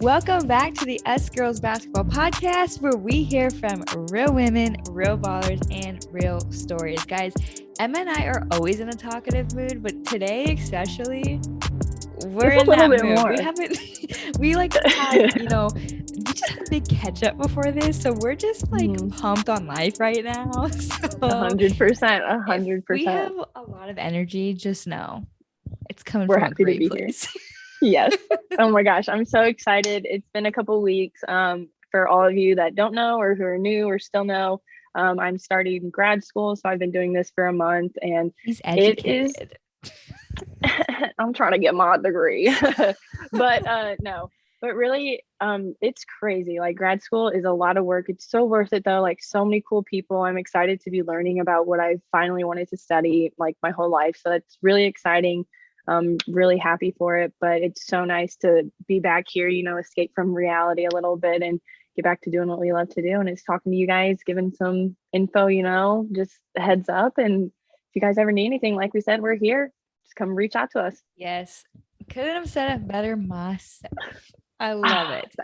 Welcome back to the Us Girls Basketball Podcast, where we hear from real women, real ballers, and real stories. Guys, Emma and I are always in a talkative mood, but today especially, we're in that mood. More. We haven't, we like had, we just had a big catch up before this, so we're just like pumped on life right now. 100%. We have a lot of energy. Just know it's coming We're from happy a great to be place. Here. Yes. Oh my gosh, I'm so excited. It's been a couple weeks. For all of you that don't know or who are new or still know, I'm starting grad school, so I've been doing this for a month, and He's educated. I'm trying to get my degree, but no. But really, it's crazy. Like, grad school is a lot of work. It's so worth it though. Like, so many cool people. I'm excited to be learning about what I finally wanted to study like my whole life. So that's really exciting. I'm really happy for it, but it's so nice to be back here, escape from reality a little bit and get back to doing what we love to do. And it's talking to you guys, giving some info, just a heads up. And if you guys ever need anything, like we said, we're here. Just come reach out to us. Yes. Couldn't have said it better myself. I love it.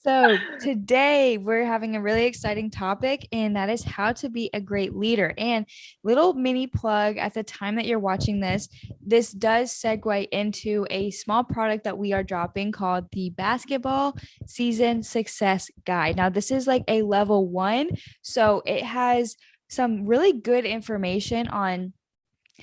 So today we're having a really exciting topic, and that is how to be a great leader. And little mini plug, at the time that you're watching this does segue into a small product that we are dropping called the Basketball Season Success Guide. Now, this is like a level 1, so it has some really good information on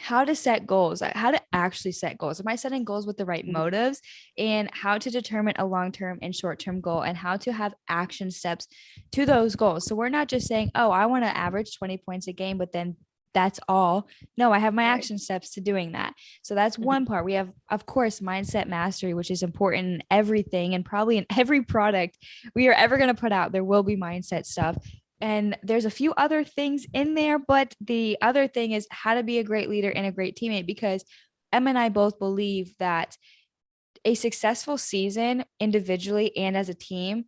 how to set goals, how to actually set goals. Am I setting goals with the right motives, and how to determine a long-term and short-term goal, and how to have action steps to those goals. So we're not just saying, oh, I want to average 20 points a game, but then that's all. No, I have my action steps to doing that. So that's one part. We have, of course, mindset mastery, which is important in everything, and probably in every product we are ever going to put out, there will be mindset stuff. And there's a few other things in there, but the other thing is how to be a great leader and a great teammate, because Emma and I both believe that a successful season individually and as a team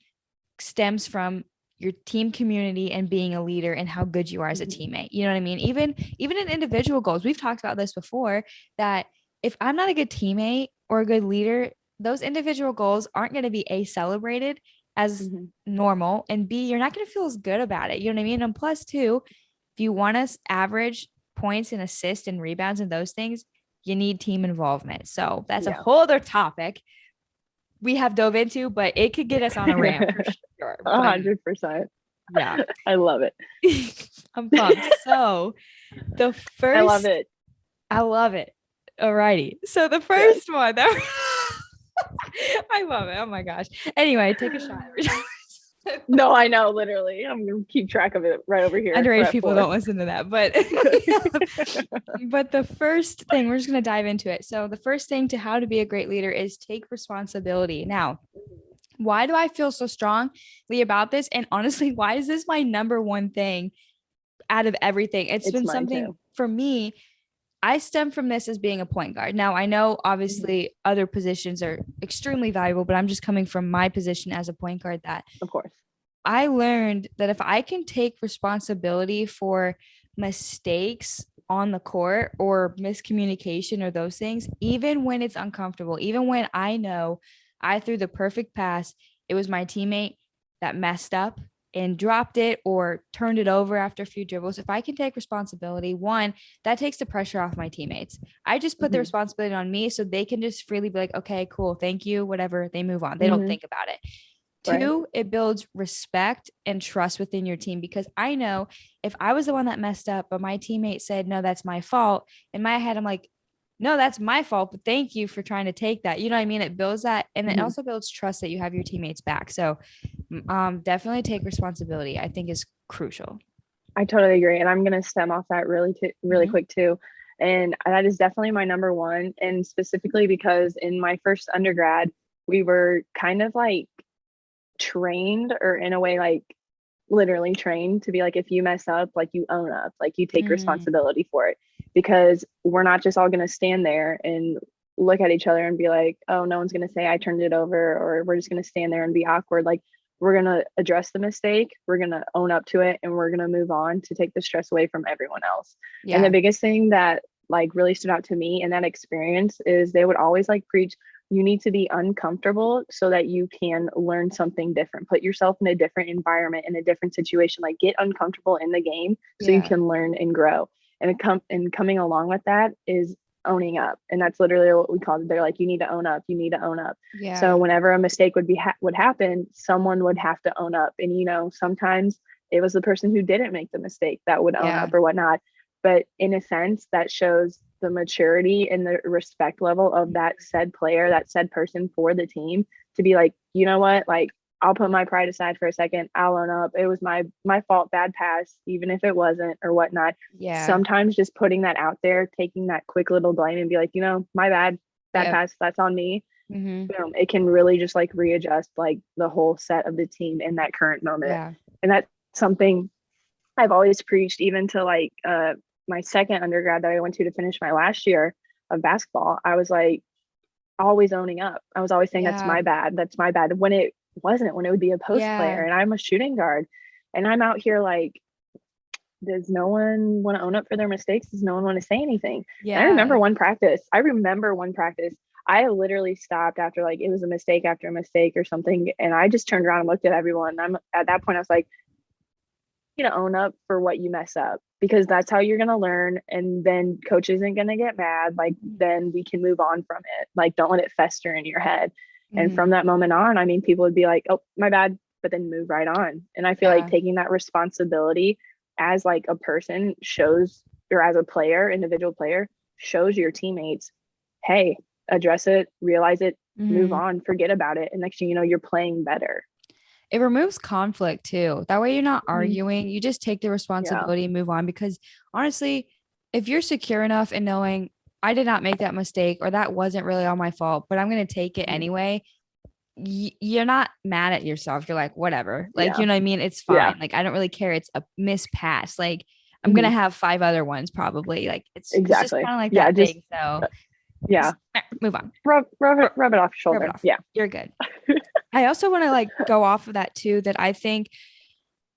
stems from your team community and being a leader and how good you are as a teammate. You know what I mean? Even in individual goals, we've talked about this before, that if I'm not a good teammate or a good leader, those individual goals aren't going to be celebrated as normal, and B, you're not going to feel as good about it. You know what I mean? And plus, too, if you want to average points and assists and rebounds and those things, you need team involvement. So that's a whole other topic we have dove into, but it could get us on a rant for sure. 100%. Yeah. I love it. I'm pumped. So the first, I love it. Alrighty. So the first one that I love it. Oh my gosh. Anyway, take a shot. No, I know, literally. I'm gonna keep track of it right over here. Underage people don't listen to that, but but the first thing, we're just gonna dive into it. So the first thing to how to be a great leader is take responsibility. Now, why do I feel so strongly about this? And honestly, why is this my number one thing out of everything? It's been something for me. I stem from this as being a point guard. Now, I know obviously other positions are extremely valuable, but I'm just coming from my position as a point guard, that of course I learned that if I can take responsibility for mistakes on the court or miscommunication or those things, even when it's uncomfortable, even when I know I threw the perfect pass, it was my teammate that messed up and dropped it or turned it over after a few dribbles. If I can take responsibility, one, that takes the pressure off my teammates. I just put the responsibility on me so they can just freely be like, okay, cool, thank you, whatever. They move on. They don't think about it. Two, it builds respect and trust within your team, because I know if I was the one that messed up, but my teammate said, no, that's my fault. In my head, I'm like, no, that's my fault, but thank you for trying to take that. You know what I mean? It builds that. And it also builds trust that you have your teammates back. So definitely take responsibility, I think, is crucial. I totally agree. And I'm going to stem off that really quick too. And that is definitely my number one. And specifically because in my first undergrad, we were kind of like trained, or in a way, like literally trained to be like, if you mess up, like you own up, like you take responsibility for it, because we're not just all going to stand there and look at each other and be like, oh, no one's going to say I turned it over, or we're just going to stand there and be awkward. Like, we're going to address the mistake, we're going to own up to it, and we're going to move on to take the stress away from everyone else. And the biggest thing that like really stood out to me in that experience is they would always like preach you need to be uncomfortable so that you can learn something different. Put yourself in a different environment, in a different situation, like get uncomfortable in the game so you Yeah. can learn and grow. And coming along with that is owning up. And that's literally what we call it. They're like, you need to own up, you need to own up. So Yeah. whenever a mistake would happen, someone would have to own up. And sometimes it was the person who didn't make the mistake that would own Yeah. up or whatnot. But in a sense, that shows the maturity and the respect level of that said player, that said person for the team, to be like, you know what, like, I'll put my pride aside for a second. I'll own up. It was my fault, bad pass, even if it wasn't or whatnot. Yeah. Sometimes just putting that out there, taking that quick little blame and be like, my bad Yep. pass, that's on me. Mm-hmm. Boom. It can really just like readjust like the whole set of the team in that current moment. Yeah. And that's something I've always preached, even to like my second undergrad that I went to finish my last year of basketball. I was like always owning up. I was always saying, that's Yeah. my bad. That's my bad. When it wasn't, when it would be a post Yeah. player and I'm a shooting guard and I'm out here like, does no one want to own up for their mistakes? Does no one want to say anything? And I Yeah. remember one practice. I literally stopped after like it was a mistake after a mistake or something. And I just turned around and looked at everyone. And I'm at that point, I was like, you to own up for what you mess up, because that's how you're going to learn. And then coach isn't going to get mad. Like, then we can move on from it. Like, don't let it fester in your head. And Mm-hmm. from that moment on, I mean, people would be like, oh, my bad, but then move right on. And I feel like Yeah. taking that responsibility as like a person shows, or as a player, individual player, shows your teammates, hey, address it, realize it, move Mm-hmm. on, forget about it. And next thing you know, you're playing better. It removes conflict too. That way you're not Mhm. arguing. You just take the Yeah. responsibility and move on. Because honestly, if you're secure enough in knowing I did not make that mistake or that wasn't really all my fault, but I'm going to take it Mhm. anyway, you're not mad at yourself. You're like, whatever. Like, Yeah. you know what I mean? It's fine. Yeah. Like, I don't really care. It's a mispass. Like, I'm going to Mhm. have five other ones probably. Like, it's just Exactly. kind of like Yeah. that Just, thing. So yeah. just move on. Rub it off your Rub it shoulder. off. Yeah. You're good. I also want to like go off of that too, that I think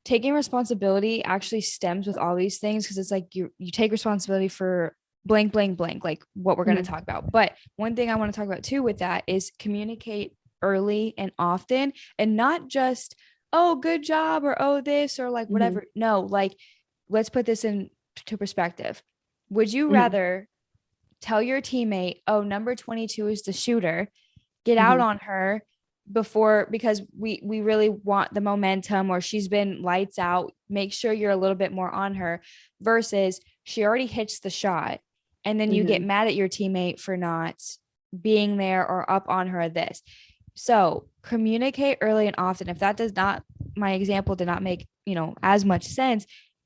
taking responsibility actually stems with all these things, because it's like you take responsibility for blank blank blank, like what we're going to Mhm. talk about. But one thing I want to talk about too with that is communicate early and often, and not just, oh, good job, or oh, this, or like Mhm. whatever. No, like, let's put this into perspective. Would you Mhm. rather tell your teammate, oh, number 22 is the shooter, get out Mhm. on her before, because we really want the momentum, or she's been lights out, make sure you're a little bit more on her, versus she already hits the shot and then you get Mhm. mad at your teammate for not being there or up on her, this. So communicate early and often. If that does not, my example did not make, as much sense,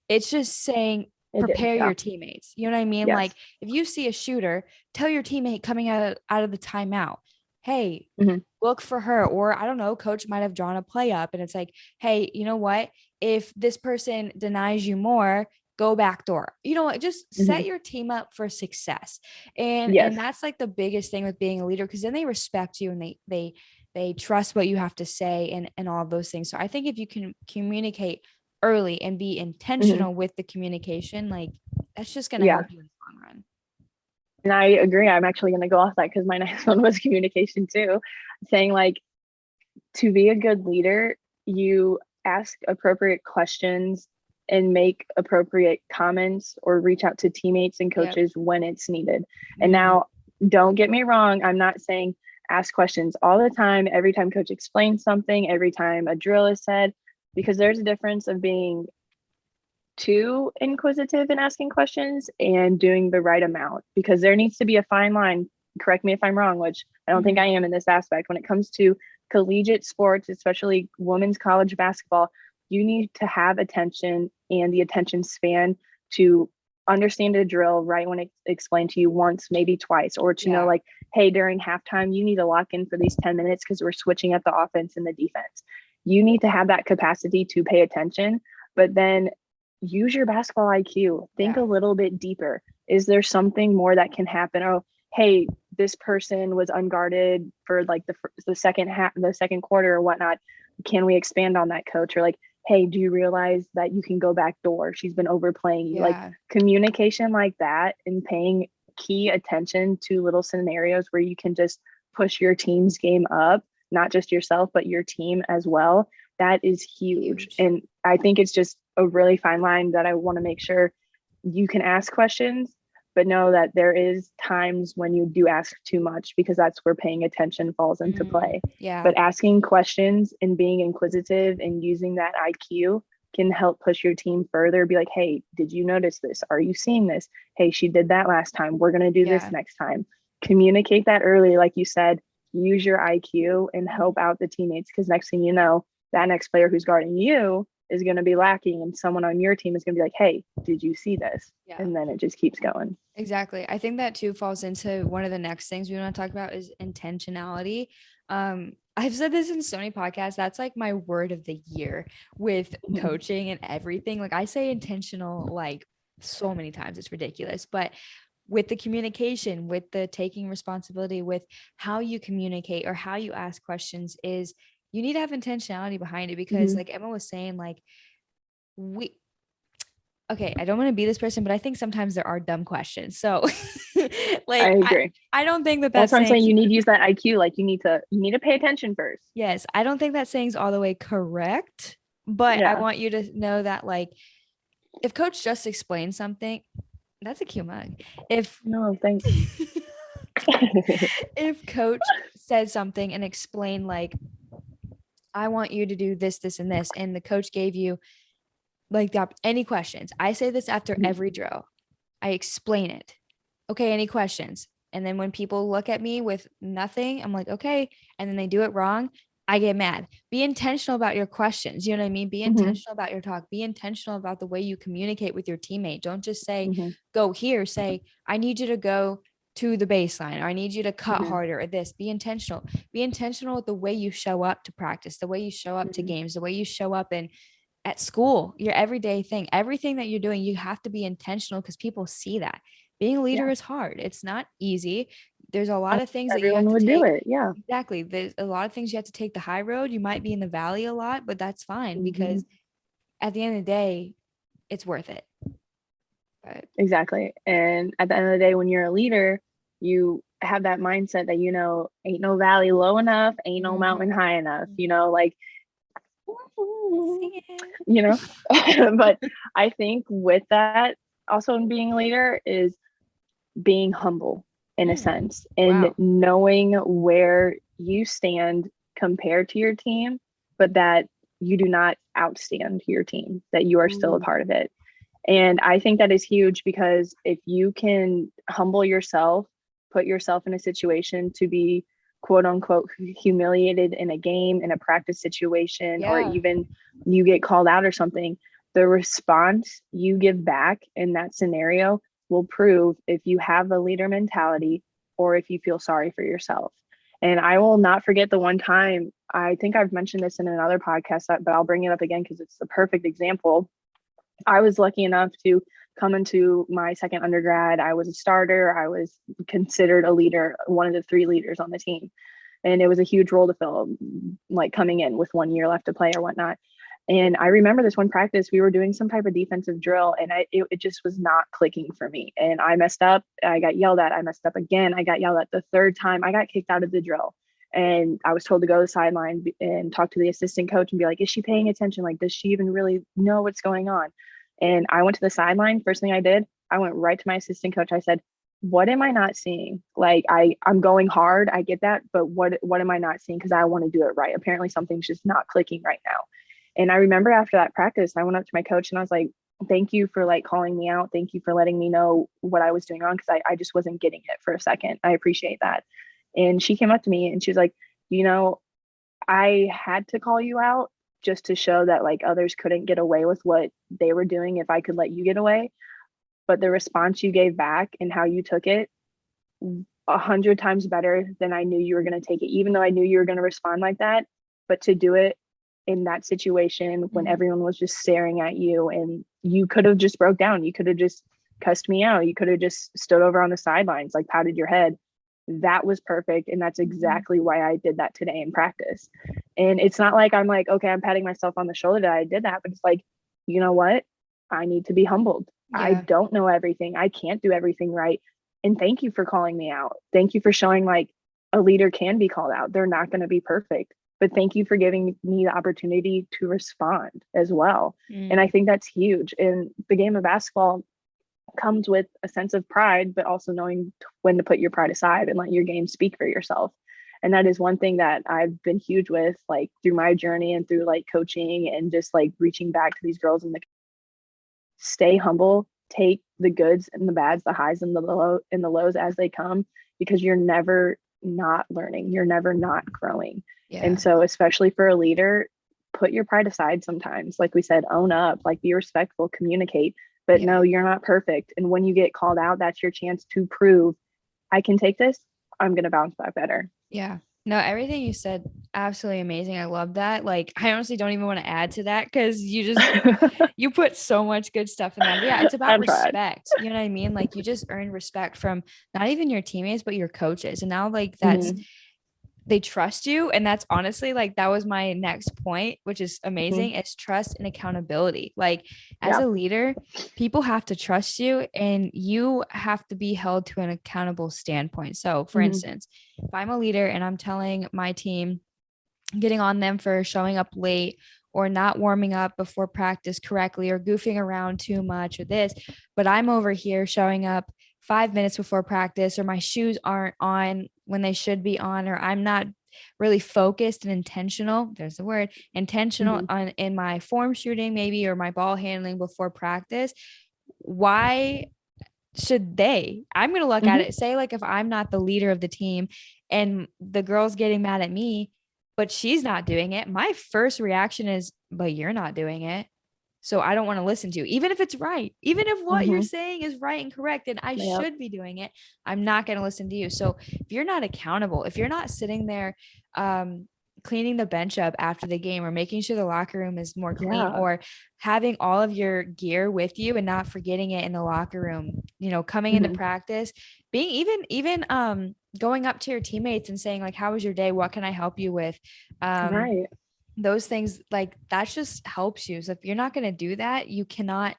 it's just saying It did. prepare Yeah. your teammates. You know what I mean? Like, Yes. if you see a shooter, tell your teammate coming out of the timeout, hey, Mhm. look for her. Or I don't know, coach might have drawn a play up and it's like, hey, you know what? If this person denies you more, go back door. You know what? Just set Mhm. your team up for success. And Yes. that's like the biggest thing with being a leader, because then they respect you and they trust what you have to say, and all of those things. So I think if you can communicate early and be Mhm. intentional with the communication, like, that's just going to Yeah. help you in the long run. And I agree. I'm actually going to go off that because my next one was communication too, saying like, to be a good leader, you ask appropriate questions and make appropriate comments or reach out to teammates and Yep. coaches when it's needed. And Mm-hmm. now, don't get me wrong, I'm not saying ask questions all the time, every time coach explains something, every time a drill is said, because there's a difference of being too inquisitive and asking questions and doing the right amount, because there needs to be a fine line. Correct me if I'm wrong, which I don't think Mm-hmm. I am in this aspect. When it comes to collegiate sports, especially women's college basketball, you need to have attention and the attention span to understand a drill right when it's explained to you once, maybe twice, or to know Yeah. like, hey, during halftime, you need to lock in for these 10 minutes because we're switching up the offense and the defense. You need to have that capacity to pay attention, but then use your basketball IQ. Think a Yeah. little bit deeper. Is there something more that can happen? Oh, hey, this person was unguarded for like the second half, the second quarter or whatnot. Can we expand on that, coach? Or like, hey, do you realize that you can go back door? She's been overplaying you. Like, Yeah. communication like that and paying key attention to little scenarios where you can just push your team's game up, not just yourself, but your team as well, that is huge. Huge. And I think it's just a really fine line that I want to make sure you can ask questions, but know that there is times when you do ask too much, because that's where paying attention falls into play. Yeah. But asking questions and being inquisitive and using that IQ can help push your team further. Be like, hey, did you notice this? Are you seeing this? Hey, she did that last time. We're going to do this next time. Communicate that early, like you said, use your IQ and help out the teammates, because next thing you know, that next player who's guarding you is going to be lacking, and someone on your team is going to be like, hey, did you see this? Yeah. And then it just keeps going. Exactly. I think that too falls into one of the next things we want to talk about is intentionality. I've said this in so many podcasts. That's like my word of the year with coaching and everything. Like I say intentional like so many times, it's ridiculous. But with the communication, with the taking responsibility, with how you communicate or how you ask questions, is you need to have intentionality behind it, because like Emma was saying, like we okay, I don't want to be this person, but I think sometimes there are dumb questions. So I like agree. I don't think that That's that's what I'm saying. saying, You need to use that IQ. Like you need to pay attention first. yes, I don't think that saying's all the way correct, but I Yeah. want you to know that like if coach just explains something, that's a cute mug. If No, thanks. if coach said something and explained like, I want you to do this, this, and this, and the coach gave you like any questions. I say this after every drill. I explain it. Okay, any questions? And then when people look at me with nothing, I'm like, okay. And then they do it wrong, I get mad. Be intentional about your questions. You know what I mean? Be intentional about your talk. Be intentional about the way you communicate with your teammate. Don't just say, go here. Say, I need you to go to the baseline, or I need you to cut harder, or this. Be intentional. Be intentional with the way you show up to practice, the way you show up to games, the way you show up in at school, your everyday thing, everything that you're doing, you have to be intentional, because people see that. Being a leader is hard. It's not easy. There's a lot of things that you have Everyone to would do take. it. Yeah. Exactly. There's a lot of things you have to take the high road. You might be in the valley a lot, but that's fine, because at the end of the day, it's worth it. But Exactly. And at the end of the day, when you're a leader, you have that mindset that, ain't no valley low enough, ain't no mountain high enough, like, but I think with that, also in being a leader, is being humble in a sense, and knowing where you stand compared to your team, but that you do not outstand your team, that you are still a part of it. And I think that is huge, because if you can humble yourself, put yourself in a situation to be quote unquote humiliated in a game, in a practice situation, or even you get called out or something, the response you give back in that scenario will prove if you have a leader mentality or if you feel sorry for yourself. And I will not forget the one time, I think I've mentioned this in another podcast, but I'll bring it up again because it's the perfect example. I was lucky enough to come into my second undergrad. I was a starter. I was considered a leader, one of the 3 leaders on the team. And it was a huge role to fill, like coming in with 1 year left to play or whatnot. And I remember this one practice, we were doing some type of defensive drill, and it just was not clicking for me. And I messed up. I got yelled at. I messed up again. I got yelled at the 3rd time. I got kicked out of the drill. And I was told to go to the sideline and talk to the assistant coach and be like, is she paying attention? Like, does she even really know what's going on? And I went to the sideline. First thing I did, I went right to my assistant coach. I said, what am I not seeing? Like, I'm going hard. I get that. But what am I not seeing? Because I want to do it right. Apparently something's just not clicking right now. And I remember after that practice, I went up to my coach and I was like, thank you for like calling me out. Thank you for letting me know what I was doing wrong. Because I just wasn't getting it for a second. I appreciate that. And she came up to me and she was like, I had to call you out just to show that like others couldn't get away with what they were doing if I could let you get away. But the response you gave back and how you took it, 100 times better than I knew you were going to take it, even though I knew you were going to respond like that. But to do it in that situation when everyone was just staring at you, and you could have just broke down, you could have just cussed me out, you could have just stood over on the sidelines, like patted your head. That was perfect. And that's exactly why I did that today in practice. And it's not like I'm like, okay, I'm patting myself on the shoulder that I did that, but it's like, you know what? I need to be humbled. I don't know everything. I can't do everything right. And thank you for calling me out. Thank you for showing like a leader can be called out. They're not going to be perfect, but thank you for giving me the opportunity to respond as well. And I Mm, think that's huge. And the game of basketball comes with a sense of pride, but also knowing when to put your pride aside and let your game speak for yourself. And that is one thing that I've been huge with, like through my journey and through like coaching and just like reaching back to these girls in the stay humble, take the goods and the bads, the highs and the lows as they come, because you're never not learning, you're never not growing. And yeah. so, especially for a leader, put your pride aside sometimes. Like we said, own up, like be respectful, communicate, but Yeah. no, you're not perfect. And when you get called out, that's your chance to prove I can take this. I'm going to bounce back better. Yeah. No, everything you said, absolutely amazing. I love that. Like, I honestly don't even want to add to that because you put so much good stuff in that. But yeah, it's about I've tried. respect. You know what I mean? Like, you just earn respect from not even your teammates, but your coaches. And now, like, that's Mm-hmm. they trust you, and that's honestly like that was my next point, which is Mm-hmm. amazing, is trust and accountability. Like, as Yeah. a leader, people have to trust you and you have to be held to an accountable standpoint. So for Mm-hmm. instance, if I'm a leader and I'm telling my team, getting on them for showing up late or not warming up before practice correctly or goofing around too much or this, but I'm over here showing up 5 minutes before practice, or my shoes aren't on when they should be on, or I'm not really focused and intentional, there's the word, intentional Mm-hmm. on in my form shooting maybe, or my ball handling before practice. Why should they? I'm going to look at Mm-hmm. it, say, like, if I'm not the leader of the team and the girl's getting mad at me, but she's not doing it, my first reaction is, but you're not doing it. So I don't want to listen to you, even if it's right, even if what you're Mm-hmm. saying is right and correct, and I Yep. should be doing it. I'm not going to listen to you. So if you're not accountable, if you're not sitting there, cleaning the bench up after the game, or making sure the locker room is more clean, Yeah. or having all of your gear with you and not forgetting it in the locker room, coming into Mm-hmm. practice, being even going up to your teammates and saying, like, how was your day, what can I help you with, um Right. those things, like, that just helps you. So if you're not going to do that, you cannot,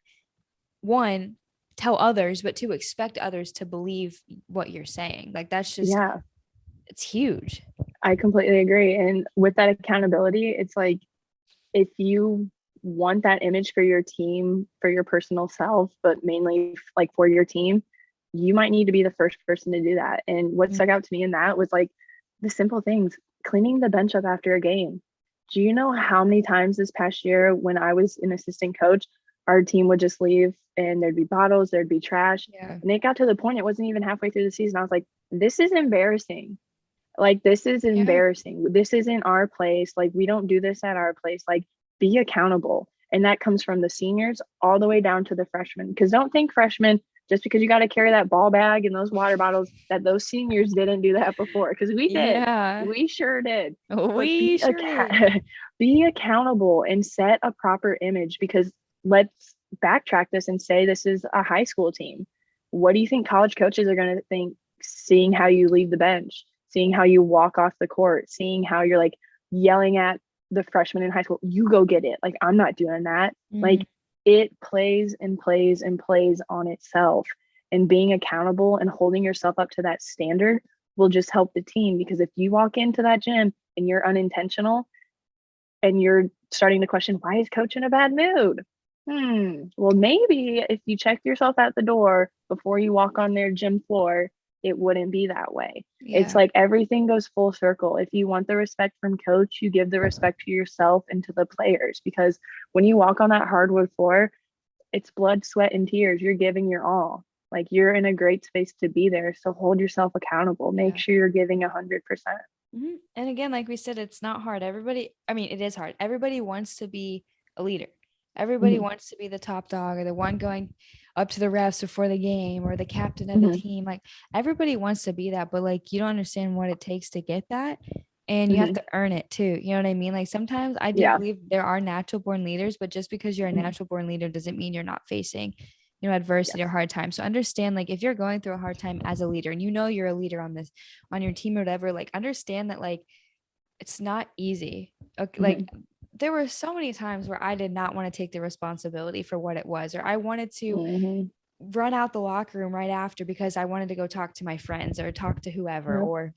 one, tell others, but to expect others to believe what you're saying. Like, that's just, Yeah. it's huge. I completely agree. And with that accountability, it's like if you want that image for your team, for your personal self, but mainly like for your team, you might need to be the first person to do that. And what Mm, stuck out to me in that was like the simple things, cleaning the bench up after a game. Do you know how many times this past year when I was an assistant coach, our team would just leave and there'd be bottles, there'd be trash. yeah. And it got to the point, it wasn't even halfway through the season. I was like, this is embarrassing. Like, this is Yeah. embarrassing. This isn't our place. Like, we don't do this at our place. Like, be accountable. And that comes from the seniors all the way down to the freshmen. Because don't think freshmen, just because you got to carry that ball bag and those water bottles, that those seniors didn't do that before. Because we did. Yeah. We sure did. But We sure did. be accountable and set a proper image. Because let's backtrack this and say this is a high school team. What do you think college coaches are going to think seeing how you leave the bench? Seeing how you walk off the court, seeing how you're like yelling at the freshmen in high school, you go get it. Like, I'm not doing that. Mm, Like, it plays and plays and plays on itself. And being accountable and holding yourself up to that standard will just help the team. Because if you walk into that gym and you're unintentional and you're starting to question, why is coach in a bad mood? Well, maybe if you check yourself at the door before you walk on their gym floor, it wouldn't be that way. It's yeah. like everything goes full circle. If you want the respect from coach, you give the respect to yourself and to the players, because when you walk on that hardwood floor, it's blood, sweat, and tears. You're giving your all. Like, you're in a great space to be there. So hold yourself accountable. Make Yeah. sure you're giving 100%. And again, like we said, it's not hard. Everybody, I mean, it is hard. Everybody wants to be a leader. Everybody Mm-hmm. wants to be the top dog, or the one going up to the refs before the game, or the captain of the Mm-hmm. team. Like, everybody wants to be that, but like, you don't understand what it takes to get that. And you have Mm-hmm. to earn it too. You know what I mean? Like, sometimes I do Yeah. believe there are natural born leaders, but just because you're a Mm-hmm. natural born leader doesn't mean you're not facing, adversity or Yes. hard time. So understand, like, if you're going through a hard time as a leader, and you're a leader on your team or whatever, like, understand that, like, it's not easy. Okay, like, Mm-hmm. there were so many times where I did not want to take the responsibility for what it was, or I wanted to Mm-hmm. run out the locker room right after because I wanted to go talk to my friends or talk to whoever, Yep. or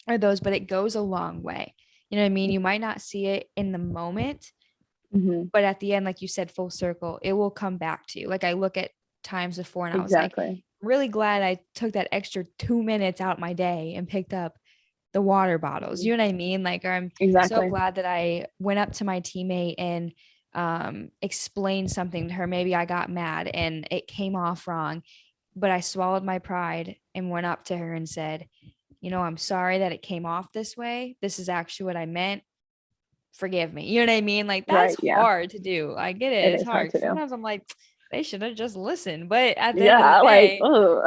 are those, but it goes a long way. You know what I mean? You might not see it in the moment, Hmm. but at the end, like you said, full circle, it will come back to you. Like I look at times before and I was like, Exactly. really glad I took that extra 2 minutes out my day and picked up the water bottles. Mhm. You know what I mean? Like I'm so Exactly. glad that I went up to my teammate and explained something to her. Maybe I got mad and it came off wrong, but I swallowed my pride and went up to her and said, you know, I'm sorry that it came off this way. This is actually what I meant. Forgive me. You know what I mean? Like that's Right. Yeah. hard to do. I get it. It It's is hard hard. to do. Sometimes I'm like, they should have just listened. But at the end of the Yeah. Like, day, oh.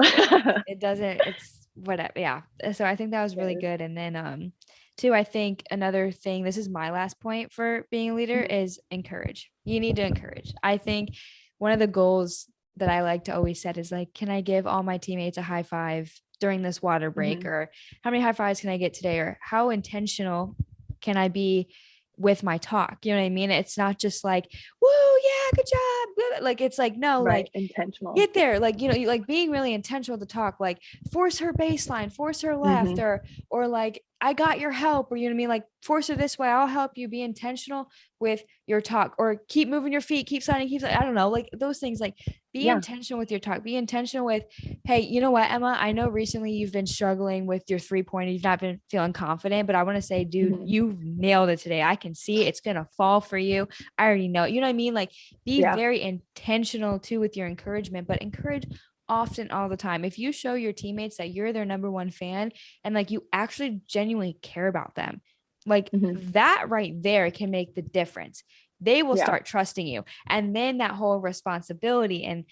it doesn't, it's whatever. Yeah. So I think that was really Yes. good. And then too, I think another thing, this is my last point for being a leader, Mhm. is encourage. You need to encourage. I think one of the goals that I like to always set is like, can I give all my teammates a high five during this water break? Mhm. Or how many high fives can I get today? Or how intentional can I be with my talk? You know what I mean? It's not just like, woo, yeah, good job. Like it's like, no, Right. like Intentional. get there, like, you know, like being really intentional to talk, like force her baseline, force her left, Hmm. or like I got your help, or you know what I mean, like force her this way, I'll help you. Be intentional with your talk, or keep moving your feet, keep signing, keep, I don't know, like those things. Like be Yeah. intentional with your talk, be intentional with, hey, you know what, Emma, I know recently you've been struggling with your 3 point, you've not been feeling confident, but I want to say, dude, Hmm. you nailed it today. I can see it. It's gonna fall for you. I already know it. You know what I mean? Like be Yeah. very intentional too with your encouragement, but encourage often, all the time. If you show your teammates that you're their number one fan and like you actually genuinely care about them, like Hmm. that right there can make the difference. They will Yeah. start trusting you. And then that whole responsibility and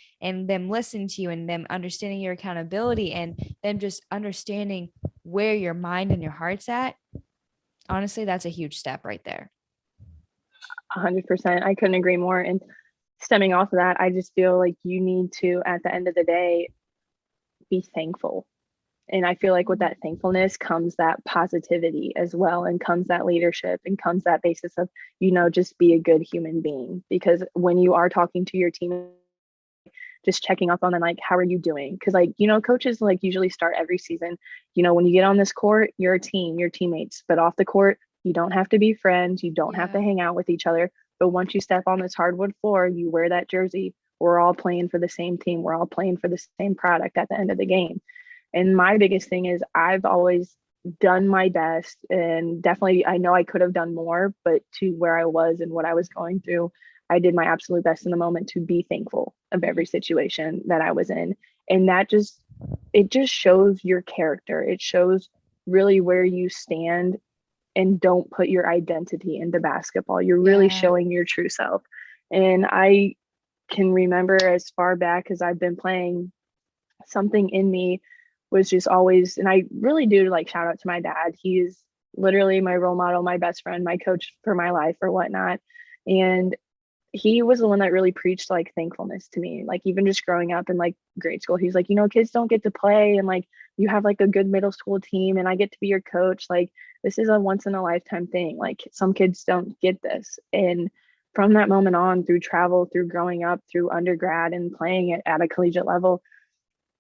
them listening to you and them understanding your accountability and them just understanding where your mind and your heart's at. Honestly, that's a huge step right there. 100%. I couldn't agree more. And stemming off of that, I just feel like you need to, at the end of the day, be thankful. And I feel like with that thankfulness comes that positivity as well, and comes that leadership, and comes that basis of, just be a good human being. Because when you are talking to your team, just checking up on them, like, how are you doing? Because, like, coaches like usually start every season, when you get on this court, you're a team, you're teammates, but off the court, you don't have to be friends, you don't have to Yeah. hang out with each other. But once you step on this hardwood floor, you wear that jersey, we're all playing for the same team, we're all playing for the same product at the end of the game. And my biggest thing is I've always done my best, and definitely I know I could have done more, but to where I was and what I was going through, I did my absolute best in the moment to be thankful of every situation that I was in. And it just shows your character. It shows really where you stand, and don't put your identity into basketball. You're really Yeah. showing your true self. And I can remember as far back as I've been playing, something in me was just always, and I really do like shout out to my dad. He's literally my role model, my best friend, my coach for my life or whatnot. And he was the one that really preached like thankfulness to me. Like even just growing up in like grade school, he's like, kids don't get to play, and like you have like a good middle school team, and I get to be your coach. Like this is a once in a lifetime thing. Like some kids don't get this. And from that moment on, through travel, through growing up, through undergrad and playing it at a collegiate level,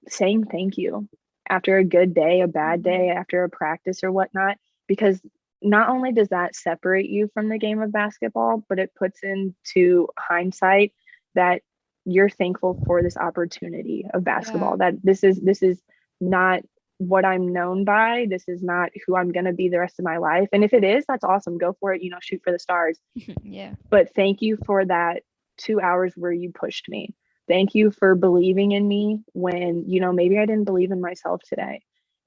saying thank you after a good day, a bad day, Mhm. after a practice or whatnot, because not only does that separate you from the game of basketball, but it puts into hindsight that you're thankful for this opportunity of Yeah. basketball, that this is not what I'm known by. This is not who I'm going to be the rest of my life. And if it is, that's awesome. Go for it, shoot for the stars. Yeah. But thank you for that 2 hours where you pushed me. Thank you for believing in me when, maybe I didn't believe in myself today.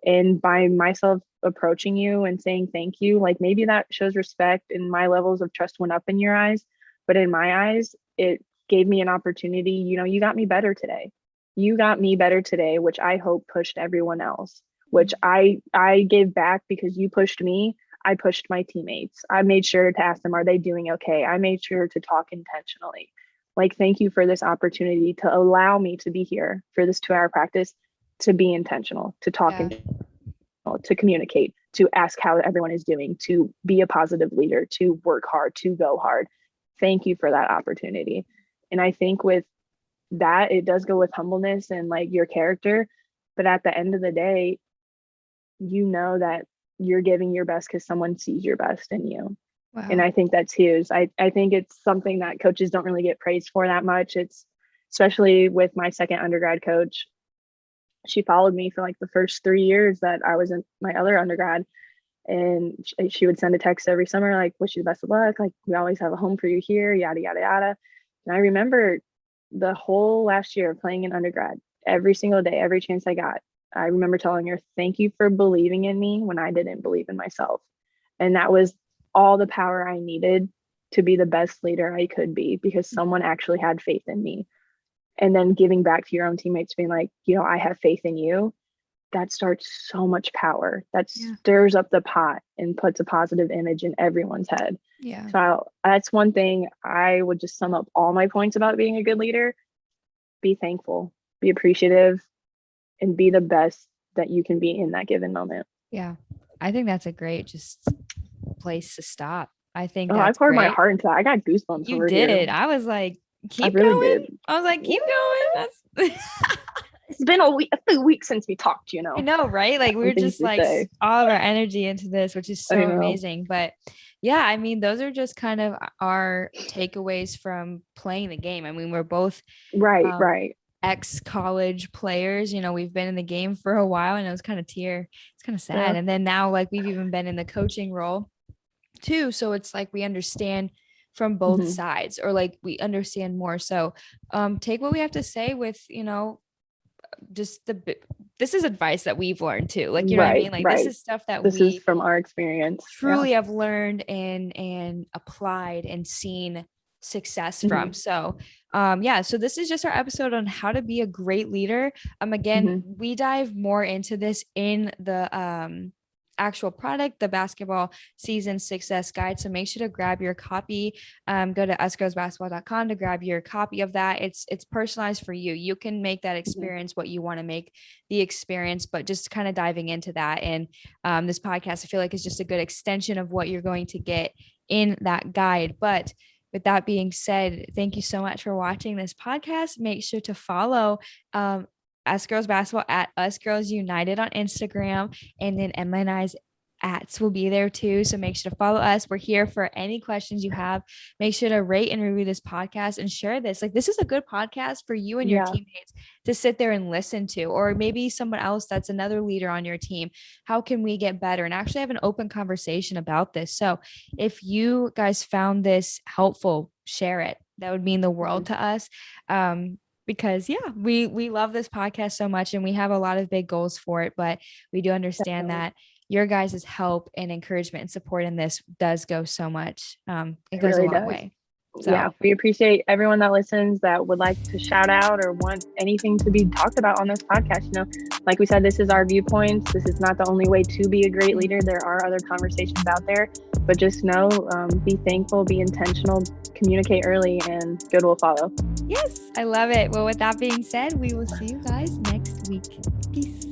And by myself approaching you and saying thank you, like maybe that shows respect and my levels of trust went up in your eyes. But in my eyes, it gave me an opportunity. You got me better today. You got me better today, which I hope pushed everyone else, which Mhm. I gave back because you pushed me. I pushed my teammates. I made sure to ask them, are they doing okay? I made sure to talk intentionally. Like, thank you for this opportunity to allow me to be here for this 2 hour practice, to be intentional, to talk Yeah. intentional, to communicate, to ask how everyone is doing, to be a positive leader, to work hard, to go hard. Thank you for that opportunity. And I think with that, it does go with humbleness and like your character. But at the end of the day, that you're giving your best because someone sees your best in you. And Wow. I think that's huge. I think it's something that coaches don't really get praised for that much. It's especially with my second undergrad coach. She followed me for like the first 3 years that I was in my other undergrad. And she would send a text every summer, like, wish you the best of luck. Like, we always have a home for you here, yada, yada, yada. And I remember the whole last year of playing in undergrad, every single day, every chance I got, I remember telling her, thank you for believing in me when I didn't believe in myself. And that was all the power I needed to be the best leader I could be because someone actually had faith in me. And then giving back to your own teammates, being like, I have faith in you. That starts so much power. That Yeah. stirs up the pot and puts a positive image in everyone's head. Yeah. So that's one thing I would just sum up all my points about being a good leader. Be thankful, be appreciative, and be the best that you can be in that given moment. Yeah. I think that's a great just place to stop. I think Oh, I that's poured my great. heart into that. I got goosebumps You over here. did. I was like, I keep really did. going. I was like, keep going. That's It's been a few weeks since we talked, I know, right? Like we some were things just to like say. all of our energy into this, which is I so know. amazing. But yeah, I mean, those are just kind of our takeaways from playing the game. I mean, we're both Right, um, right. ex-college players. We've been in the game for a while, and it was kind of it's kind of sad. Yeah. And then now, like we've even been in the coaching role too. So it's like we understand from both Mm-hmm. sides, or like we understand more. So take what we have to say with, just this is advice that we've learned too. Like, you know what I Right, mean? Like this right. is stuff that This is we from our experience. Yeah. truly have learned and applied and seen success Mm-hmm. from. So yeah, so this is just our episode on how to be a great leader. Again, Mm-hmm. we dive more into this in the actual product, the basketball season success guide. So make sure to grab your copy. Go to usgirlsbasketball.com to grab your copy of that. It's personalized for you. You can make that Mm-hmm. experience what you want to make the experience, but just kind of diving into that. And this podcast, I feel like, is just a good extension of what you're going to get in that guide. But with that being said, thank you so much for watching this podcast. Make sure to follow Us Girls Basketball at Us Girls United on Instagram, and then MNI's ats will be there too. So make sure to follow us. We're here for any questions you have. Make sure to rate and review this podcast and share this. Like, this is a good podcast for you and your Yeah. teammates to sit there and listen to, or maybe someone else that's another leader on your team. How can we get better and actually have an open conversation about this? So if you guys found this helpful, share it. That would mean the world to us. Because yeah, we love this podcast so much, and we have a lot of big goals for it, but we do understand Definitely. that your guys' help and encouragement and support in this does go so much. It It goes a really long does. way. Yeah, So we appreciate everyone that listens that would like to shout out or want anything to be talked about on this podcast. Like we said, this is our viewpoints. This is not the only way to be a great leader. There are other conversations out there, but just know, be thankful, be intentional, communicate early, and good will follow. yes, I love it. Well, with that being said, we will see you guys next week. Peace.